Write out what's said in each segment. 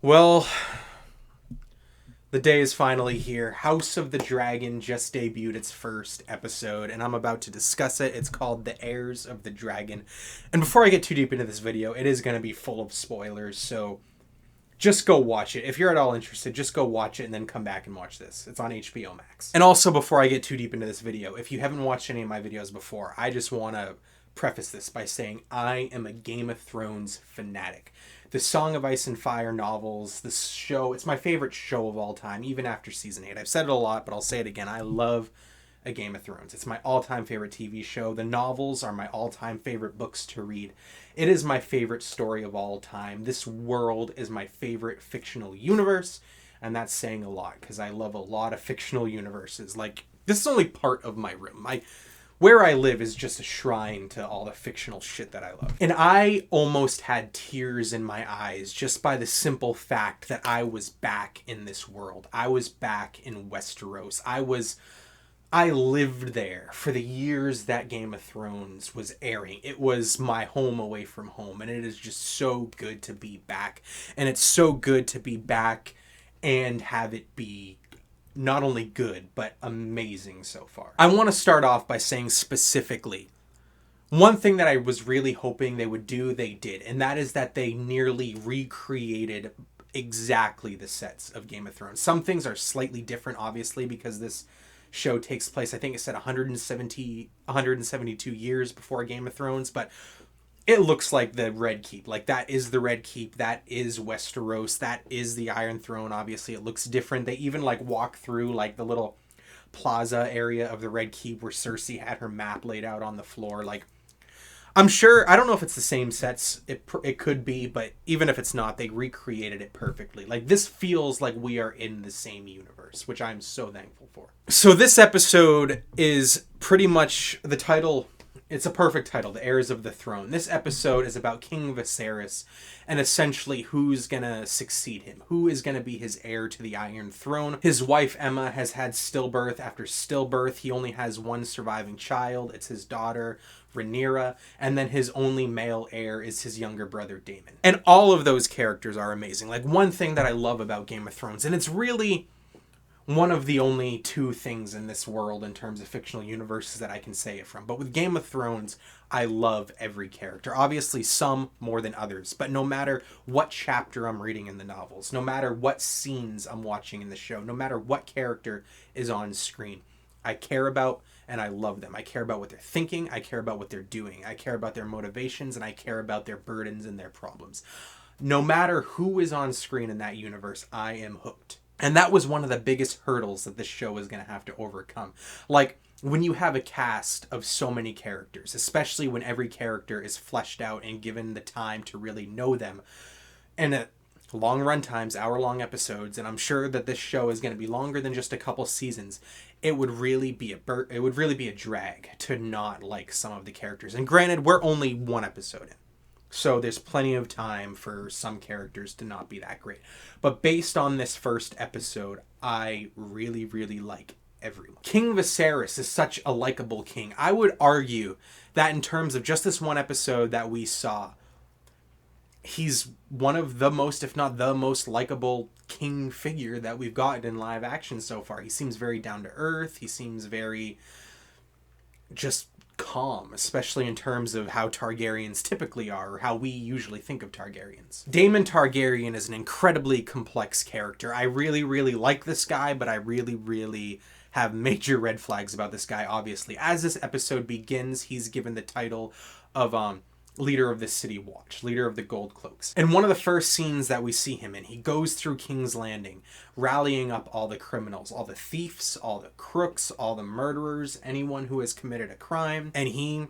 Well, the day is finally here. House of the Dragon just debuted its first episode, and I'm about to discuss it. It's called The Heirs of the Dragon. And before I get too deep into this video, it is going to be full of spoilers, so just go watch it. If you're at all interested, just go watch it and then come back and watch this. It's on HBO Max. And also, before I get too deep into this video, if you haven't watched any of my videos before, I just want to preface this by saying I am a Game of Thrones fanatic. The Song of Ice and Fire novels, this show, it's my favorite show of all time, even after season 8. I've said it a lot, but I'll say it again. I love A Game of Thrones. It's my all-time favorite TV show. The novels are my all-time favorite books to read. It is my favorite story of all time. This world is my favorite fictional universe, and that's saying a lot because I love a lot of fictional universes. Like, this is only part of my room. Where I live is just a shrine to all the fictional shit that I love. And I almost had tears in my eyes just by the simple fact that I was back in this world. I was back in Westeros. I lived there for the years that Game of Thrones was airing. It was my home away from home, and it is just so good to be back. And it's so good to be back and have it be not only good, but amazing so far. I want to start off by saying specifically, one thing that I was really hoping they would do, they did, and that is that they nearly recreated exactly the sets of Game of Thrones. Some things are slightly different, obviously, because this show takes place, I think it said 172 years before Game of Thrones, but it looks like the Red Keep. Like, that is the Red Keep. That is Westeros. That is the Iron Throne. Obviously, it looks different. They even, like, walk through, like, the little plaza area of the Red Keep where Cersei had her map laid out on the floor. Like, I'm sure, I don't know if it's the same sets. It could be, but even if it's not, they recreated it perfectly. Like, this feels like we are in the same universe, which I'm so thankful for. So this episode is pretty much the title. It's a perfect title, The Heirs of the Throne. This episode is about King Viserys and essentially who's going to succeed him. Who is going to be his heir to the Iron Throne. His wife, Emma, has had stillbirth. After stillbirth, he only has one surviving child. It's his daughter, Rhaenyra. And then his only male heir is his younger brother, Daemon. And all of those characters are amazing. Like, one thing that I love about Game of Thrones, and it's really one of the only two things in this world in terms of fictional universes that I can say it from. But with Game of Thrones, I love every character. Obviously, some more than others. But no matter what chapter I'm reading in the novels, no matter what scenes I'm watching in the show, no matter what character is on screen, I care about and I love them. I care about what they're thinking. I care about what they're doing. I care about their motivations, and I care about their burdens and their problems. No matter who is on screen in that universe, I am hooked. And that was one of the biggest hurdles that this show is going to have to overcome. Like, when you have a cast of so many characters, especially when every character is fleshed out and given the time to really know them, and long run times, hour-long episodes, and I'm sure that this show is going to be longer than just a couple seasons, it would really be a drag to not like some of the characters. And granted, we're only one episode in. So there's plenty of time for some characters to not be that great. But based on this first episode, I really, really like everyone. King Viserys is such a likable king. I would argue that in terms of just this one episode that we saw, he's one of the most, if not the most likable king figure that we've gotten in live action so far. He seems very down to earth. He seems very just calm, especially in terms of how Targaryens typically are, or how we usually think of Targaryens. Daemon Targaryen is an incredibly complex character. I really, really like this guy, but I really, really have major red flags about this guy, obviously. As this episode begins, he's given the title of leader of the City Watch, leader of the Gold Cloaks. And one of the first scenes that we see him in, he goes through King's Landing, rallying up all the criminals, all the thieves, all the crooks, all the murderers, anyone who has committed a crime. And he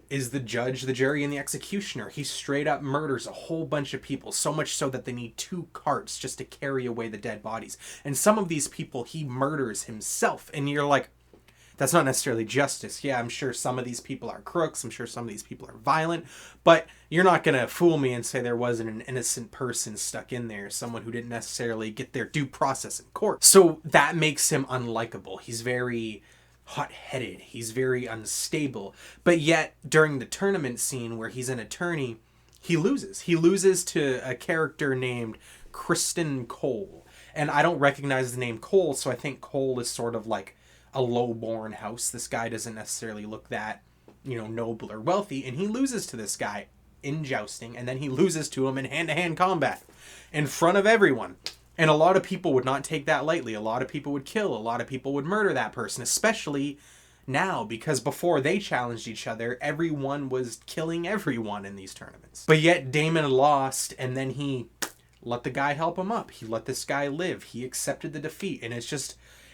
is the judge, the jury, and the executioner. He straight up murders a whole bunch of people, so much so that they need 2 carts just to carry away the dead bodies. And some of these people he murders himself. And you're like, that's not necessarily justice. Yeah, I'm sure some of these people are crooks. I'm sure some of these people are violent. But you're not going to fool me and say there wasn't an innocent person stuck in there, someone who didn't necessarily get their due process in court. So that makes him unlikable. He's very hot-headed. He's very unstable. But yet, during the tournament scene where he's an attorney, he loses. He loses to a character named Kristen Cole. And I don't recognize the name Cole, so I think Cole is sort of like a low-born house. This guy doesn't necessarily look that, noble or wealthy, and he loses to this guy in jousting, and then he loses to him in hand-to-hand combat in front of everyone. And a lot of people would not take that lightly. A lot of people would kill. A lot of people would murder that person, especially now, because before they challenged each other, everyone was killing everyone in these tournaments. But yet Damon lost, and then he let the guy help him up. He let this guy live. He accepted the defeat, and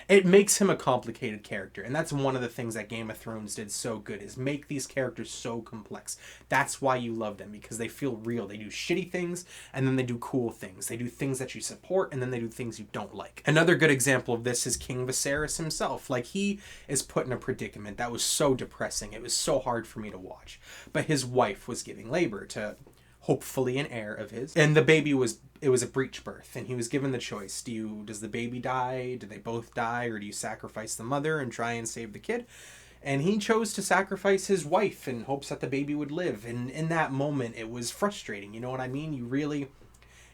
it makes him a complicated character. And that's one of the things that Game of Thrones did so good, is make these characters so complex. That's why you love them, because they feel real. They do shitty things, and then they do cool things. They do things that you support, and then they do things you don't like. Another good example of this is King Viserys himself. Like, he is put in a predicament that was so depressing. It was so hard for me to watch. But his wife was giving labor to hopefully an heir of his, and the baby was a breech birth, and he was given the choice: does the baby die, do they both die, or do you sacrifice the mother and try and save the kid? And he chose to sacrifice his wife in hopes that the baby would live. And in that moment, it was frustrating. You know what I mean?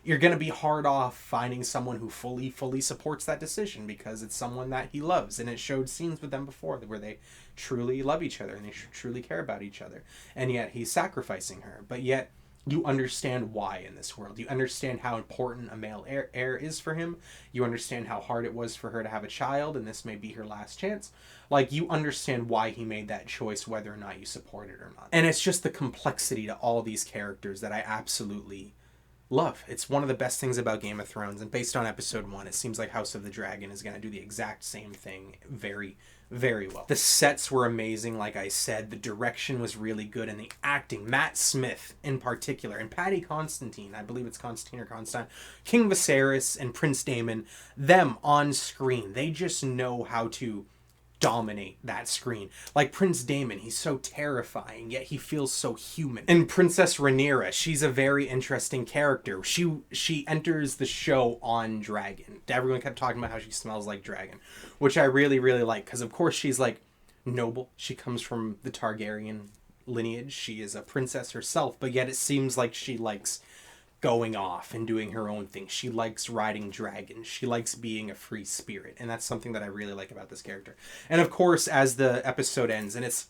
You're gonna be hard off finding someone who fully supports that decision, because it's someone that he loves, and it showed scenes with them before where they truly love each other and they truly care about each other, and yet he's sacrificing her. But yet you understand why in this world. You understand how important a male heir is for him. You understand how hard it was for her to have a child, and this may be her last chance. Like, you understand why he made that choice, whether or not you support it or not. And it's just the complexity to all these characters that I absolutely love. It's one of the best things about Game of Thrones, and based on episode 1, it seems like House of the Dragon is going to do the exact same thing very, very well. The sets were amazing, like I said. The direction was really good, and the acting, Matt Smith in particular, and Paddy Constantine, I believe it's Constantine or Constantine, King Viserys and Prince Daemon, them on screen, they just know how to dominate that screen. Like Prince Daemon, he's so terrifying, yet he feels so human. And Princess Rhaenyra, she's a very interesting character. She enters the show on dragon. Everyone kept talking about how she smells like dragon, which I really, really like, because of course she's like noble. She comes from the Targaryen lineage. She is a princess herself, but yet it seems like she likes going off and doing her own thing. She likes riding dragons. She likes being a free spirit. And that's something that I really like about this character. And of course, as the episode ends, and it's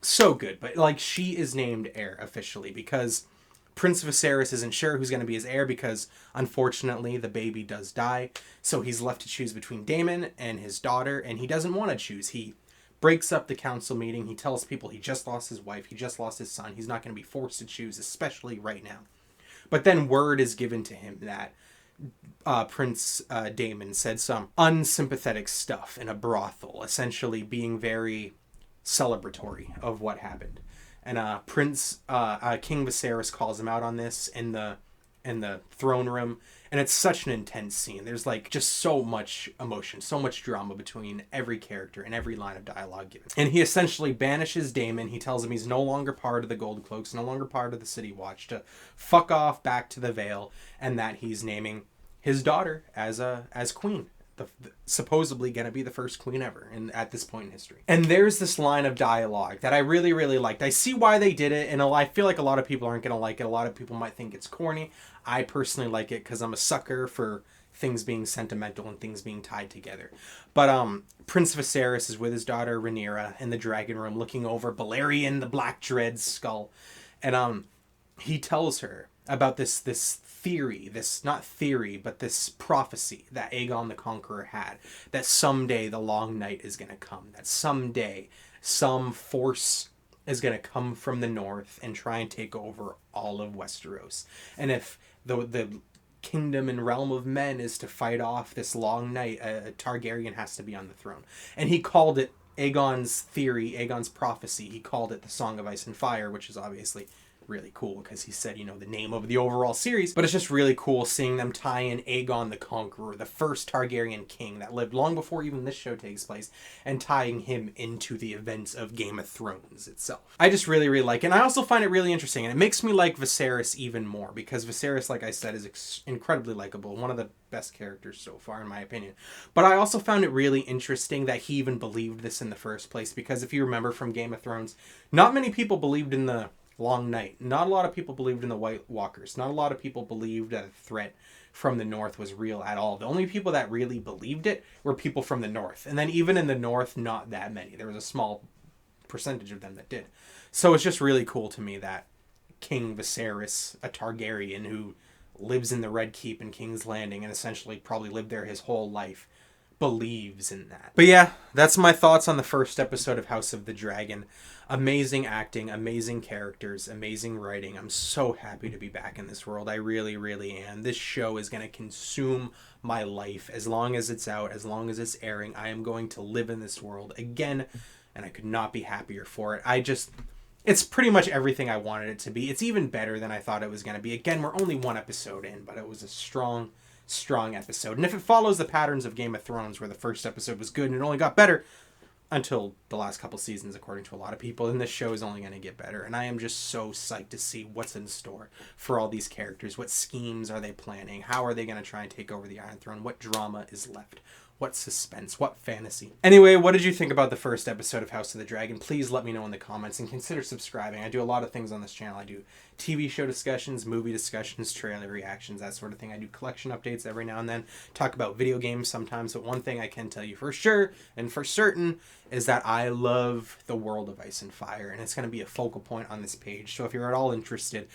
so good, but like, she is named heir officially, because Prince Viserys isn't sure who's going to be his heir, because unfortunately the baby does die. So he's left to choose between Daemon and his daughter, and he doesn't want to choose. He breaks up the council meeting. He tells people he just lost his wife. He just lost his son. He's not going to be forced to choose, especially right now. But then word is given to him that Prince Daemon said some unsympathetic stuff in a brothel, essentially being very celebratory of what happened. And King Viserys calls him out on this in the throne room, and it's such an intense scene. There's like just so much emotion, so much drama between every character and every line of dialogue given. And he essentially banishes Daemon. He tells him he's no longer part of the Gold Cloaks, no longer part of the City Watch, to fuck off back to the Vale, and that he's naming his daughter as queen. Supposedly going to be the first queen ever at this point in history. And there's this line of dialogue that I really, really liked. I see why they did it, and I feel like a lot of people aren't going to like it. A lot of people might think it's corny. I personally like it because I'm a sucker for things being sentimental and things being tied together. But Prince Viserys is with his daughter Rhaenyra in the dragon room, looking over Balerion the Black Dread's skull, and he tells her about this theory, this prophecy that Aegon the Conqueror had, that someday the long night is going to come, that someday some force is going to come from the north and try and take over all of Westeros. And if the kingdom and realm of men is to fight off this long night, a Targaryen has to be on the throne. And he called it Aegon's theory, Aegon's prophecy. He called it the Song of Ice and Fire, which is obviously really cool because he said, the name of the overall series. But it's just really cool seeing them tie in Aegon the Conqueror, the first Targaryen king that lived long before even this show takes place, and tying him into the events of Game of Thrones itself. I just really, really like it. And I also find it really interesting, and it makes me like Viserys even more, because Viserys, like I said, is incredibly likable, one of the best characters so far in my opinion. But I also found it really interesting that he even believed this in the first place, because if you remember from Game of Thrones, not many people believed in the Long Night. Not a lot of people believed in the White Walkers. Not a lot of people believed a threat from the North was real at all. The only people that really believed it were people from the North. And then even in the North, not that many. There was a small percentage of them that did. So it's just really cool to me that King Viserys, a Targaryen who lives in the Red Keep in King's Landing and essentially probably lived there his whole life, believes in that. But yeah, that's my thoughts on the first episode of House of the Dragon. Amazing acting, amazing characters, amazing writing. I'm so happy to be back in this world. I really, really am. This show is going to consume my life. As long as it's out, as long as it's airing, I am going to live in this world again, and I could not be happier for it. It's pretty much everything I wanted it to be. It's even better than I thought it was going to be. Again, we're only one episode in, but it was a strong episode. And if it follows the patterns of Game of Thrones, where the first episode was good and it only got better until the last couple seasons, according to a lot of people, then this show is only going to get better. And I am just so psyched to see what's in store for all these characters. What schemes are they planning? How are they going to try and take over the Iron Throne? What drama is left? What suspense? What fantasy? Anyway, what did you think about the first episode of House of the Dragon? Please let me know in the comments and consider subscribing. I do a lot of things on this channel. I do TV show discussions, movie discussions, trailer reactions, that sort of thing. I do collection updates every now and then, talk about video games sometimes. But one thing I can tell you for sure and for certain is that I love the world of Ice and Fire, and it's going to be a focal point on this page. So if you're at all interested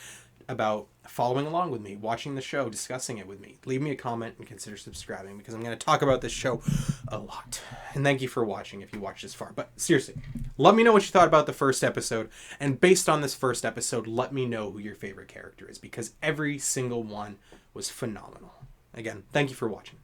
about following along with me, watching the show, discussing it with me, leave me a comment and consider subscribing, because I'm going to talk about this show a lot. And thank you for watching if you watched this far. But seriously, let me know what you thought about the first episode, and based on this first episode, let me know who your favorite character is, because every single one was phenomenal. Again, thank you for watching.